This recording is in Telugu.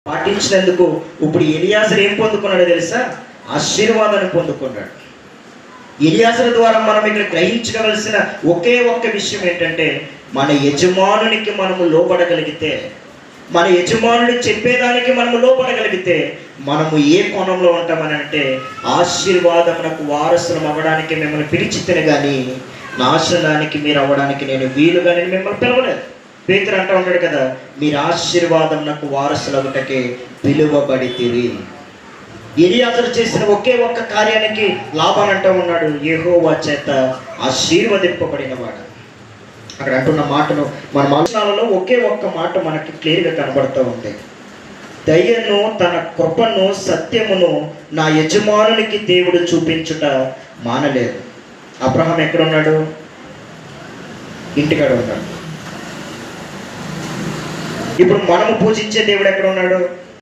పాటించినందుకు ఇప్పుడు ఎలియాజరు ఏం పొందుకున్నాడో తెలుసా? ఆశీర్వాదాన్ని పొందుకున్నాడు. ఎలియాజరు ద్వారా మనం ఇక్కడ గ్రహించవలసిన ఒకే ఒక్క విషయం ఏంటంటే, మన యజమానునికి మనము లోబడగలిగితే, మన యజమానుడు చెప్పేదానికి మనము లోబడగలిగితే మనము ఏ కోణంలో ఉంటామని అంటే, ఆశీర్వాదమునకు వారసులం అవ్వడానికి మిమ్మల్ని పిలిచితేనే కానీ నాశనానికి మీరు అవ్వడానికి నేను వీలుగా నేను మిమ్మల్ని పిలవలేదు. పేతురు అంటూ ఉంటాడు కదా, మీరు ఆశీర్వాదమునకు వారసులగుటకే పిలువబడితిరి. ఎలియాజరు చేసిన ఒకే ఒక్క కార్యానికి లాభాన్ని అంటూ ఉన్నాడు, యెహోవా చేత ఆశీర్వదింపబడిన వాడు. అక్కడ అంటున్న మాటను మన మనసులలో ఒకే ఒక్క మాట మనకి క్లియర్గా కనబడుతూ ఉంది. దయను, తన కృపను, సత్యమును నా యజమానునికి దేవుడు చూపించుట మానలేదు. అబ్రహాం ఎక్కడున్నాడు? ఇంటికాడ ఉన్నాడు. ఇప్పుడు మనము పూజించే దేవుడు ఎక్కడ ఉన్నాడు?